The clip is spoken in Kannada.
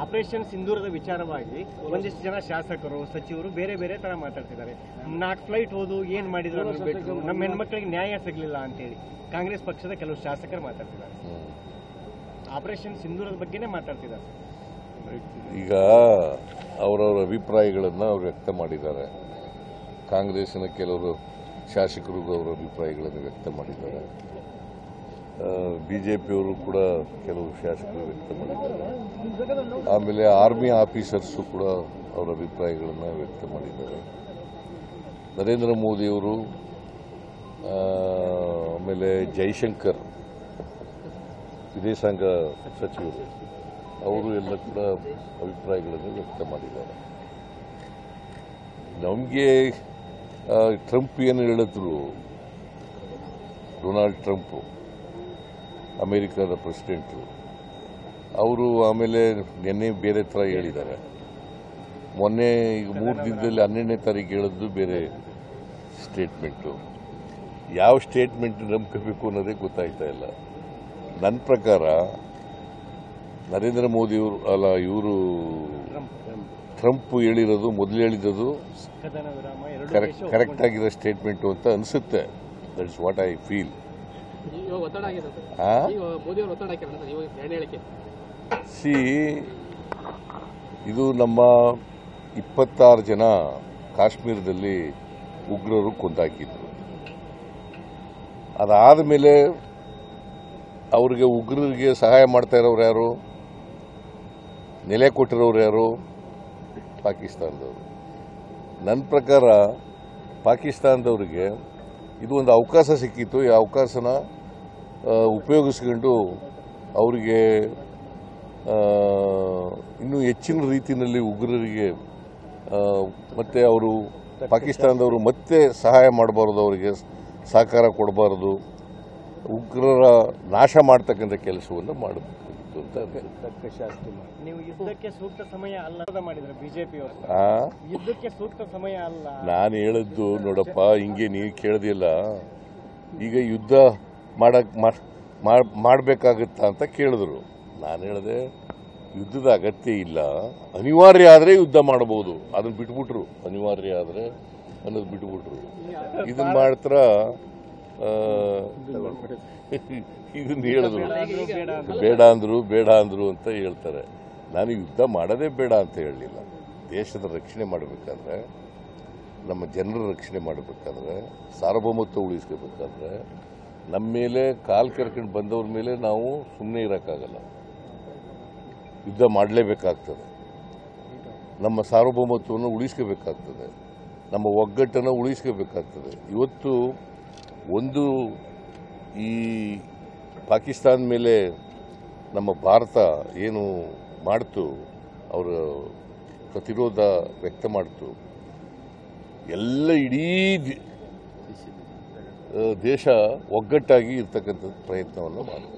ಆಪರೇಷನ್ ಸಿಂಧೂರದ ವಿಚಾರವಾಗಿ ಒಂದಿಷ್ಟು ಜನ ಶಾಸಕರು ಸಚಿವರು ಬೇರೆ ಬೇರೆ ತರ ಮಾತಾಡ್ತಿದ್ದಾರೆ. 4 ಫ್ಲೈಟ್ ಹೋದು ಏನ್ ಮಾಡಿದ್ರು ಅನ್ನಬೇಕು, ನಮ್ಮ ಹೆಣ್ಮಕ್ಳಿಗೆ ನ್ಯಾಯ ಸಿಗ್ಲಿಲ್ಲ ಅಂತೇಳಿ ಕಾಂಗ್ರೆಸ್ ಪಕ್ಷದ ಕೆಲವು ಶಾಸಕರು ಮಾತಾಡ್ತಿದ್ದಾರೆ. ಆಪರೇಷನ್ ಸಿಂಧೂರದ ಬಗ್ಗೆನೇ ಮಾತಾಡ್ತಿದ್ದಾರೆ. ಈಗ ಅವರವರ ಅಭಿಪ್ರಾಯಗಳನ್ನು ಅವರು ವ್ಯಕ್ತ ಮಾಡಿದ್ದಾರೆ. ಕಾಂಗ್ರೆಸ್ಸಿನ ಕೆಲವರು ಶಾಸಕರು ಅವರ ಅಭಿಪ್ರಾಯಗಳನ್ನು ವ್ಯಕ್ತ ಮಾಡಿದ್ದಾರೆ. ಬಿಜೆಪಿಯವರು ಕೂಡ ಕೆಲವು ಶಾಸಕರು ವ್ಯಕ್ತ ಮಾಡಿದ್ದಾರೆ. ಆಮೇಲೆ ಆರ್ಮಿ ಆಫೀಸರ್ಸು ಕೂಡ ಅವರ ಅಭಿಪ್ರಾಯಗಳನ್ನು ವ್ಯಕ್ತ ಮಾಡಿದ್ದಾರೆ. ನರೇಂದ್ರ ಮೋದಿಯವರು ಆಮೇಲೆ ಜೈಶಂಕರ್ ವಿದೇಶಾಂಗ ಸಚಿವರು ಅವರು ಎಲ್ಲ ಕೂಡ ಅಭಿಪ್ರಾಯಗಳನ್ನು ವ್ಯಕ್ತ ಮಾಡಿದ್ದಾರೆ. ನಮಗೆ ಟ್ರಂಪ್ ಏನು ಹೇಳಿದ್ರು, ಡೊನಾಲ್ಡ್ ಟ್ರಂಪ್ ಅಮೆರಿಕದ ಪ್ರೆಸಿಡೆಂಟು, ಅವರು ಆಮೇಲೆ ನಿನ್ನೆ ಬೇರೆ ಥರ ಹೇಳಿದ್ದಾರೆ. ಮೊನ್ನೆ ಈಗ 3 ದಿನದಲ್ಲಿ 12ನೇ ತಾರೀಕು ಹೇಳಿದ್ದು ಬೇರೆ ಸ್ಟೇಟ್ಮೆಂಟು. ಯಾವ ಸ್ಟೇಟ್ಮೆಂಟ್ ನಂಬ್ಕೋಬೇಕು ಅನ್ನೋದೇ ಗೊತ್ತಾಗ್ತಾ ಇಲ್ಲ. ನನ್ನ ಪ್ರಕಾರ ನರೇಂದ್ರ ಮೋದಿಯವರು ಅಲ್ಲ, ಇವರು ಟ್ರಂಪ್ ಹೇಳಿರೋದು, ಮೊದಲು ಹೇಳಿದ್ದು ಕರೆಕ್ಟ್ ಆಗಿರೋ ಸ್ಟೇಟ್ಮೆಂಟು ಅಂತ ಅನಿಸುತ್ತೆ. That is what I feel. C, ಇದು ನಮ್ಮ 26 ಜನ ಕಾಶ್ಮೀರದಲ್ಲಿ ಉಗ್ರರು ಕೊಂದಾಕಿದ್ರು. ಅದಾದ ಮೇಲೆ ಅವ್ರಿಗೆ ಉಗ್ರರಿಗೆ ಸಹಾಯ ಮಾಡ್ತಾ ಇರೋರು ಯಾರು, ನೆಲೆ ಕೊಟ್ಟಿರೋರು ಯಾರು? ಪಾಕಿಸ್ತಾನದವರು. ನನ್ನ ಪ್ರಕಾರ ಪಾಕಿಸ್ತಾನದವರಿಗೆ ಇದು ಒಂದು ಅವಕಾಶ ಸಿಕ್ಕಿತ್ತು. ಈ ಅವಕಾಶನ ಉಪಯೋಗಿಸ್ಕೊಂಡು ಅವರಿಗೆ ಇನ್ನೂ ಹೆಚ್ಚಿನ ರೀತಿಯಲ್ಲಿ ಉಗ್ರರಿಗೆ ಮತ್ತೆ ಅವರು ಪಾಕಿಸ್ತಾನದವರು ಮತ್ತೆ ಸಹಾಯ ಮಾಡಬಾರ್ದು, ಅವರಿಗೆ ಸಹಕಾರ ಕೊಡಬಾರ್ದು, ಉಗ್ರರ ನಾಶ ಮಾಡ್ತಕ್ಕಂಥ ಕೆಲಸವನ್ನು ಮಾಡಬೇಕಿತ್ತು ಅಂತ. ನೀವು ಯುದ್ಧಕ್ಕೆ ಸೂಕ್ತ ಸಮಯ ಅಲ್ಲ ಮಾಡಿದ್ರೆ ಬಿಜೆಪಿಯವರು, ಯುದ್ಧಕ್ಕೆ ಸೂಕ್ತ ಸಮಯ ಅಲ್ಲ ನಾನು ಹೇಳಿದ್ದು. ನೋಡಪ್ಪ, ಹಿಂಗೆ ನೀವು ಕೇಳ್ದಿಲ್ಲ. ಈಗ ಯುದ್ಧ ಮಾಡಬೇಕಾಗುತ್ತಾ ಅಂತ ಕೇಳಿದ್ರು. ನಾನು ಹೇಳಿದೆ ಯುದ್ಧದ ಅಗತ್ಯ ಇಲ್ಲ, ಅನಿವಾರ್ಯ ಆದರೆ ಯುದ್ಧ ಮಾಡಬಹುದು, ಅದನ್ನು ಬಿಟ್ಬಿಟ್ರು. ಅನಿವಾರ್ಯ ಆದರೆ ಅನ್ನೋದು ಬಿಟ್ಬಿಟ್ರು. ಇದನ್ನ ಮಾಡ್ತಾರ ಇದನ್ನ ಹೇಳಿದ್ರು. ಬೇಡ ಅಂದ್ರು ಅಂತ ಹೇಳ್ತಾರೆ. ನಾನು ಯುದ್ಧ ಮಾಡೋದೇ ಬೇಡ ಅಂತ ಹೇಳಲಿಲ್ಲ. ದೇಶದ ರಕ್ಷಣೆ ಮಾಡಬೇಕಾದ್ರೆ, ನಮ್ಮ ಜನರ ರಕ್ಷಣೆ ಮಾಡಬೇಕಾದ್ರೆ, ಸಾರ್ವಭೌಮತ್ವ ಉಳಿಸ್ಕೋಬೇಕಾದ್ರೆ ನಮ್ಮ ಮೇಲೆ ಕಾಲು ಕೆರ್ಕೊಂಡು ಬಂದವ್ರ ಮೇಲೆ ನಾವು ಸುಮ್ಮನೆ ಇರೋಕ್ಕಾಗಲ್ಲ. ಯುದ್ಧ ಮಾಡಲೇಬೇಕಾಗ್ತದೆ. ನಮ್ಮ ಸಾರ್ವಭೌಮತ್ವವನ್ನು ಉಳಿಸ್ಕೋಬೇಕಾಗ್ತದೆ, ನಮ್ಮ ಒಗ್ಗಟ್ಟನ್ನು ಉಳಿಸ್ಕೋಬೇಕಾಗ್ತದೆ. ಇವತ್ತು ಒಂದು ಈ ಪಾಕಿಸ್ತಾನ ಮೇಲೆ ನಮ್ಮ ಭಾರತ ಏನು ಮಾಡ್ತು, ಅವರ ಪ್ರತಿರೋಧ ವ್ಯಕ್ತ ಮಾಡ್ತು, ಎಲ್ಲ ಇಡೀ ದೇಶ ಒಗ್ಗಟ್ಟಾಗಿ ಇರ್ತಕ್ಕಂಥ ಪ್ರಯತ್ನವನ್ನು ಮಾಡಿದೆ.